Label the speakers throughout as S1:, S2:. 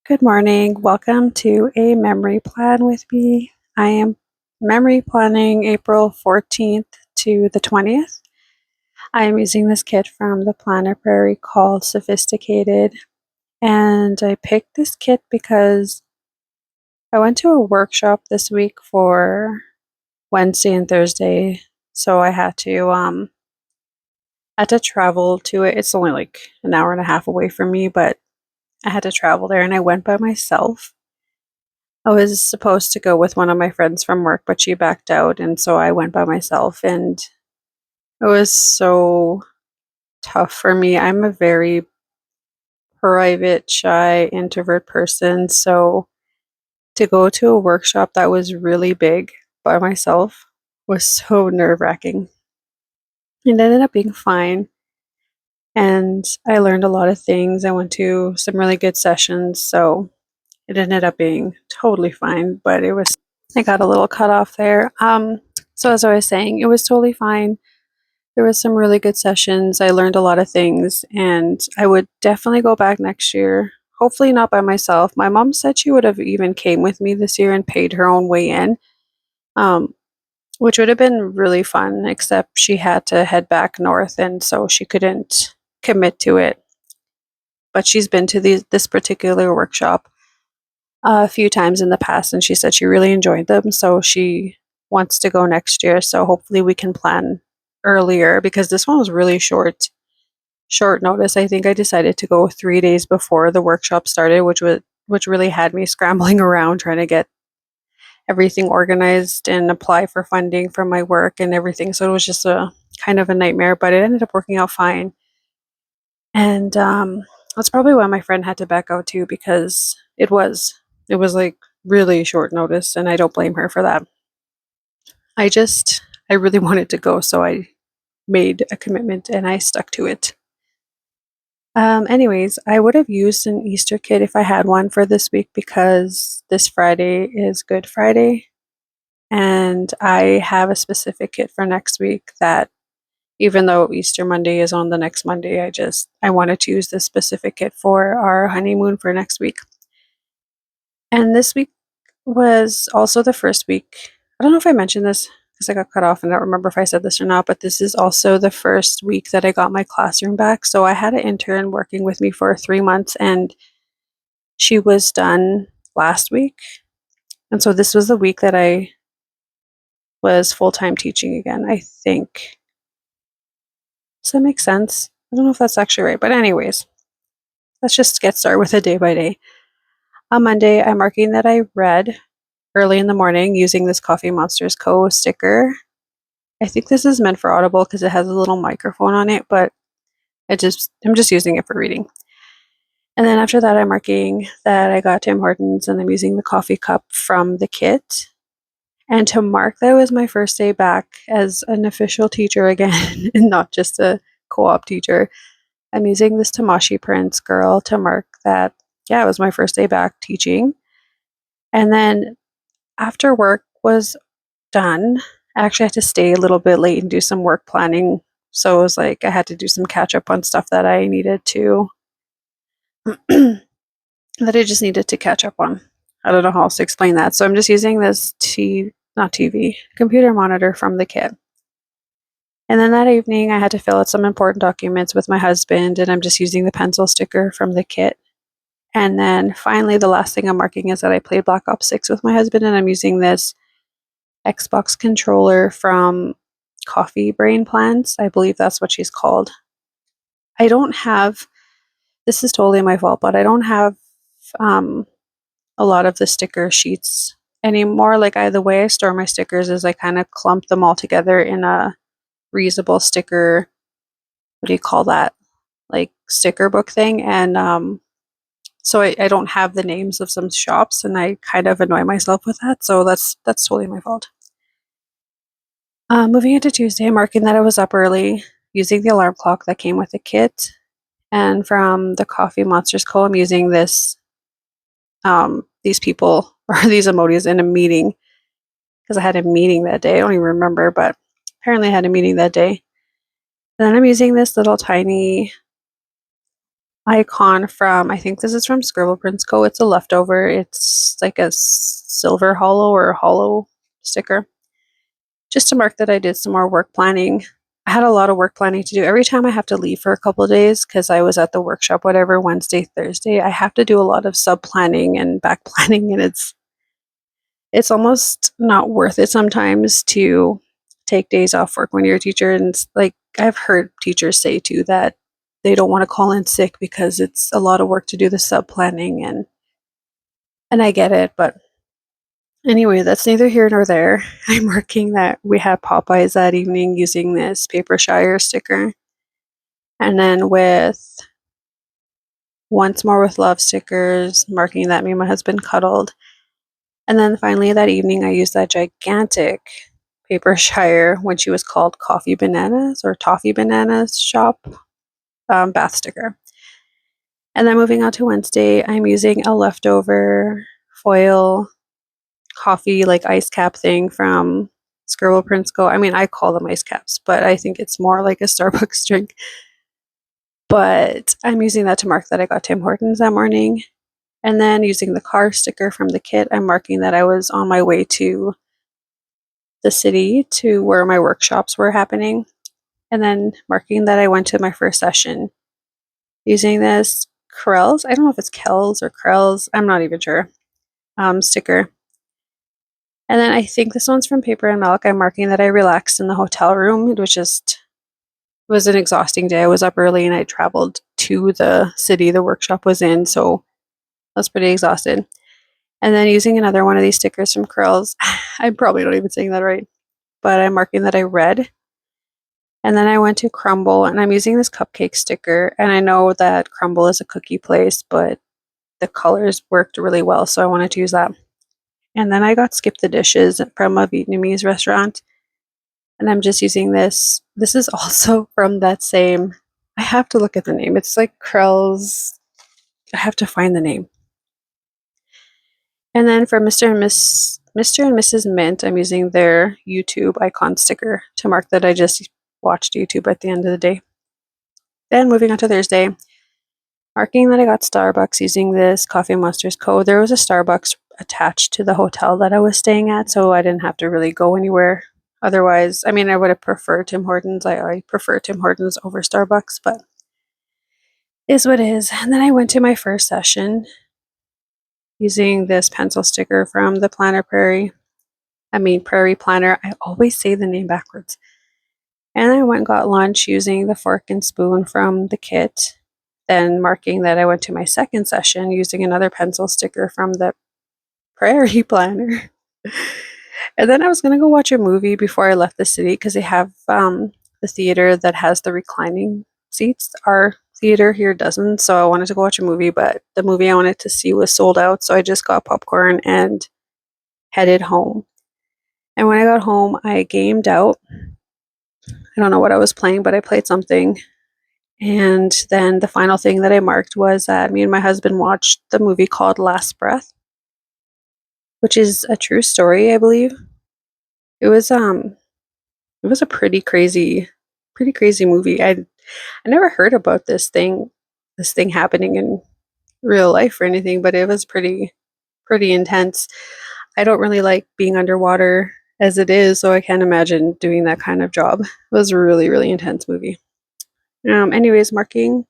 S1: Good morning. Welcome to a memory plan with me. I am memory planning April 14th to the 20th. I am using this kit from the planner Prairie called Sophisticated. And I picked this kit because I went to a workshop this week for Wednesday and Thursday. So I had to travel to it. It's only like an hour and a half away from me, but I had to travel there and I went by myself. I was supposed to go with one of my friends from work, but she backed out, and so I went by myself, and it was so tough for me. I'm a very private, shy, introvert person, so to go to a workshop that was really big by myself was so nerve-wracking. It ended up being fine, and I learned a lot of things. I went to some really good sessions, so it ended up being totally fine, but I got a little cut off there. So as I was saying, it was totally fine. There was some really good sessions. I learned a lot of things, and I would definitely go back next year. Hopefully not by myself. My mom said she would have even came with me this year and paid her own way in, um, which would have been really fun, except she had to head back north, and so she couldn't commit to it. But she's been to this particular workshop a few times in the past, and she said she really enjoyed them, so she wants to go next year. So hopefully we can plan earlier because this one was really short notice. I think I decided to go 3 days before the workshop started, which really had me scrambling around trying to get everything organized and apply for funding from my work and everything. So it was just a kind of a nightmare, but it ended up working out fine. And that's probably why my friend had to back out too, because it was like really short notice, and I don't blame her for that. I really wanted to go, so I made a commitment and I stuck to it. Anyways, I would have used an Easter kit if I had one for this week because this Friday is Good Friday, and I have a specific kit for next week that even though Easter Monday is on the next Monday, I wanted to use this specific kit for our honeymoon for next week. And this week was also the first week. I don't know if I mentioned this because I got cut off and I don't remember if I said this or not, but this is also the first week that I got my classroom back. So I had an intern working with me for 3 months, and she was done last week. And so this was the week that I was full time teaching again, I think. Does that make sense? I don't know if that's actually right, but anyways, let's just get started with a day by day. On Monday, I'm marking that I read early in the morning using this Coffee Monsters Co. sticker. I think this is meant for Audible because it has a little microphone on it, but I'm just using it for reading. And then after that, I'm marking that I got Tim Hortons and I'm using the coffee cup from the kit. And to mark that it was my first day back as an official teacher again, and not just a co-op teacher, I'm using this Tamashi Prince girl to mark that, yeah, it was my first day back teaching. And then after work was done, I actually had to stay a little bit late and do some work planning. So it was like I had to do some catch up on stuff that I needed to, that I just needed to catch up on. I don't know how else to explain that. So I'm just using this not TV, computer monitor from the kit. And then that evening, I had to fill out some important documents with my husband, and I'm just using the pencil sticker from the kit. And then finally, the last thing I'm marking is that I played Black Ops 6 with my husband, and I'm using this Xbox controller from Coffee Brain Plans. I believe that's what she's called. I don't have, this is totally my fault, but I don't have um, a lot of the sticker sheets anymore. The way I store my stickers is I kind of clump them all together in a reusable sticker, what do you call that? Like sticker book thing. And so I don't have the names of some shops, and I kind of annoy myself with that. So that's totally my fault. Moving into Tuesday, marking that I was up early using the alarm clock that came with the kit. And from the Coffee Monsters Co., I'm using these people or these emojis in a meeting because I had a meeting that day. I don't even remember, but apparently I had a meeting that day. And then I'm using this little tiny icon from, I think this is from Scribble Prints Co. It's a leftover. It's like a silver hollow or hollow sticker. Just to mark that I did some more work planning. I had a lot of work planning to do. Every time I have to leave for a couple of days because I was at the workshop, whatever, Wednesday, Thursday, I have to do a lot of sub planning and back planning, and it's almost not worth it sometimes to take days off work when you're a teacher. And like I've heard teachers say too that they don't want to call in sick because it's a lot of work to do the sub planning, and I get it, but anyway, that's neither here nor there. I'm marking that we had Popeyes that evening using this paper Shire sticker. And then with once more with love stickers, marking that me and my husband cuddled. And then finally that evening I used that gigantic paper Shire when she was called Coffee Bananas or Toffee Bananas shop bath sticker. And then moving on to Wednesday, I'm using a leftover foil coffee like ice cap thing from Scribble Prints Co. I mean, I call them ice caps, but I think it's more like a Starbucks drink. But I'm using that to mark that I got Tim Hortons that morning. And then using the car sticker from the kit, I'm marking that I was on my way to the city to where my workshops were happening. And then marking that I went to my first session using this Krell's, I don't know if it's Kells or Krell's, I'm not even sure, sticker. And then I think this one's from Paper and Milk. I'm marking that I relaxed in the hotel room. It was an exhausting day. I was up early and I traveled to the city the workshop was in, so I was pretty exhausted. And then using another one of these stickers from Curls. I'm probably not even saying that right, but I'm marking that I read. And then I went to Crumble and I'm using this cupcake sticker. And I know that Crumble is a cookie place, but the colors worked really well, so I wanted to use that. And then I got Skip the Dishes from a Vietnamese restaurant. And I'm just using this. This is also from that same, I have to look at the name. It's like Krell's, I have to find the name. And then for Mr. and Mrs. Mint, I'm using their YouTube icon sticker to mark that I just watched YouTube at the end of the day. Then moving on to Thursday, marking that I got Starbucks using this Coffee Monsters code. There was a Starbucks attached to the hotel that I was staying at, so I didn't have to really go anywhere. Otherwise, I mean, I would have preferred Tim Hortons. I prefer Tim Hortons over Starbucks, but is what it is. And then I went to my first session using this pencil sticker from the Planner Prairie. Prairie Planner. I always say the name backwards. And I went and got lunch using the fork and spoon from the kit. Then marking that I went to my second session using another pencil sticker from the Prairie Planner. And then I was going to go watch a movie before I left the city because they have the theater that has the reclining seats. Our theater here doesn't, so I wanted to go watch a movie, but the movie I wanted to see was sold out, so I just got popcorn and headed home. And when I got home, I gamed out. I don't know what I was playing, but I played something. And then the final thing that I marked was that me and my husband watched the movie called Last Breath, which is a true story, I believe. It was a pretty crazy movie. I never heard about this thing happening in real life or anything, but it was pretty intense. I don't really like being underwater as it is, so I can't imagine doing that kind of job. It was a really intense movie. Anyways, marking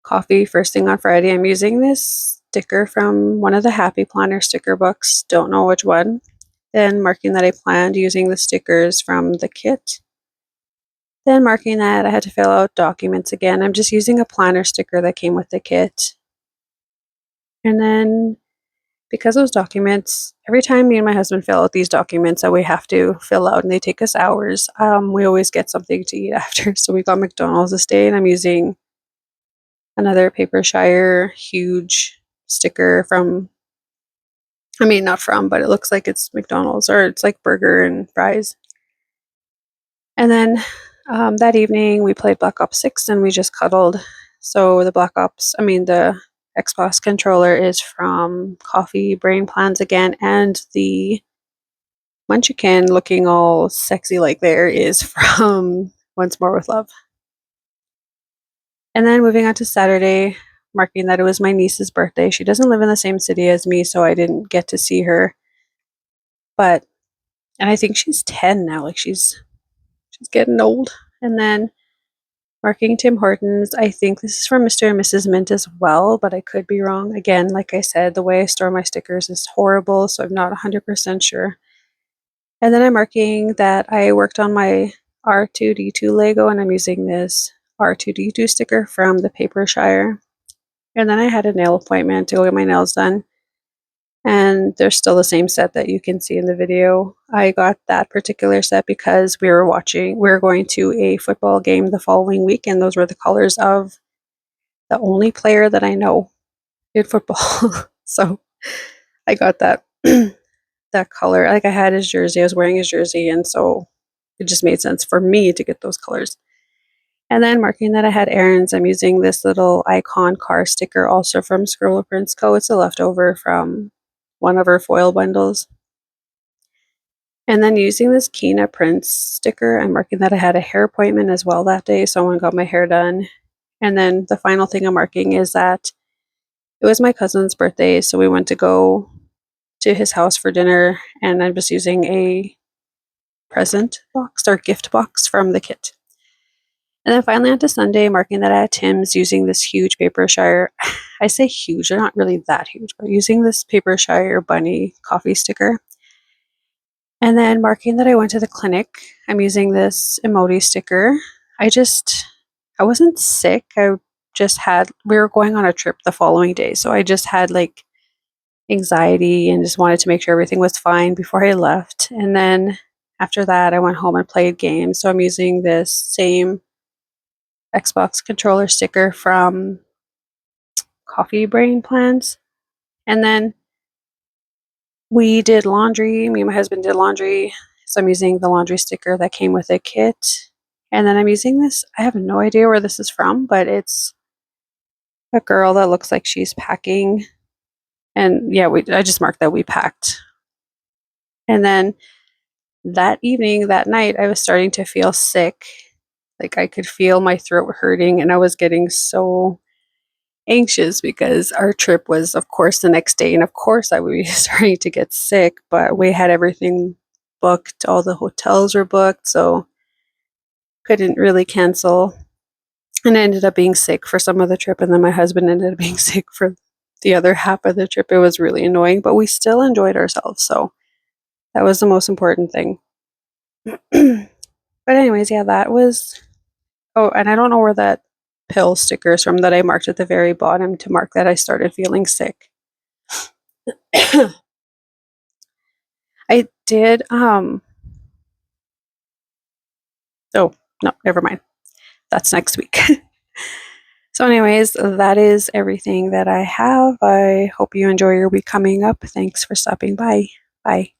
S1: coffee first thing on Friday. I'm using this sticker from one of the Happy Planner sticker books. Don't know which one. Then marking that I planned using the stickers from the kit. Then marking that I had to fill out documents again. I'm just using a planner sticker that came with the kit. And then because those documents, every time me and my husband fill out these documents that we have to fill out and they take us hours, we always get something to eat after. So we got McDonald's this day and I'm using another Paper Shire huge sticker from, not from, but it looks like it's McDonald's or it's like burger and fries. And then that evening we played Black Ops 6 and we just cuddled. So the the Xbox controller is from Coffee Brain Plans again, and the Munchkin looking all sexy like there is from Once More with Love. And then moving on to Saturday, marking that it was my niece's birthday. She doesn't live in the same city as me, so I didn't get to see her. But and I think she's 10 now, like she's getting old. And then marking Tim Hortons. I think this is from Mr. and Mrs. Mint as well, but I could be wrong. Again, like I said, the way I store my stickers is horrible, so I'm not 100% sure. And then I'm marking that I worked on my R2D2 Lego, and I'm using this R2D2 sticker from the Paper Shire. And then I had a nail appointment to go get my nails done. And they're still the same set that you can see in the video. I got that particular set because we were going to a football game the following week, and those were the colors of the only player that I know in football. So I got that that color. Like I had his jersey, I was wearing his jersey, and so it just made sense for me to get those colors. And then marking that I had errands, I'm using this little icon car sticker also from Scribble Prints Co. It's a leftover from one of our foil bundles. And then using this Kina Prints sticker, I'm marking that I had a hair appointment as well that day. Someone got my hair done. And then the final thing I'm marking is that it was my cousin's birthday, so we went to go to his house for dinner, and I'm just using a present box or gift box from the kit. And then finally onto Sunday, marking that I had Tim's, using this huge Paper Shire. I say huge, they're not really that huge, but using this Paper Shire bunny coffee sticker. And then marking that I went to the clinic, I'm using this emoji sticker. I wasn't sick. We were going on a trip the following day. So I just had like anxiety and just wanted to make sure everything was fine before I left. And then after that, I went home and played games. So I'm using this same Xbox controller sticker from Coffee Brain Plans. And then we did laundry. Me and my husband did laundry. So I'm using the laundry sticker that came with a kit. And then I'm using this. I have no idea where this is from, but it's a girl that looks like she's packing. And yeah, I just marked that we packed. And then that evening, that night, I was starting to feel sick. Like I could feel my throat hurting, and I was getting so anxious because our trip was, of course, the next day. And of course, I would be starting to get sick, but we had everything booked. All the hotels were booked, so couldn't really cancel. And I ended up being sick for some of the trip, and then my husband ended up being sick for the other half of the trip. It was really annoying, but we still enjoyed ourselves, so that was the most important thing. But anyways, yeah, that was. Oh, and I don't know where that pill sticker is from that I marked at the very bottom to mark that I started feeling sick. I did. Oh no, never mind. That's next week. So, anyways, that is everything that I have. I hope you enjoy your week coming up. Thanks for stopping by. Bye.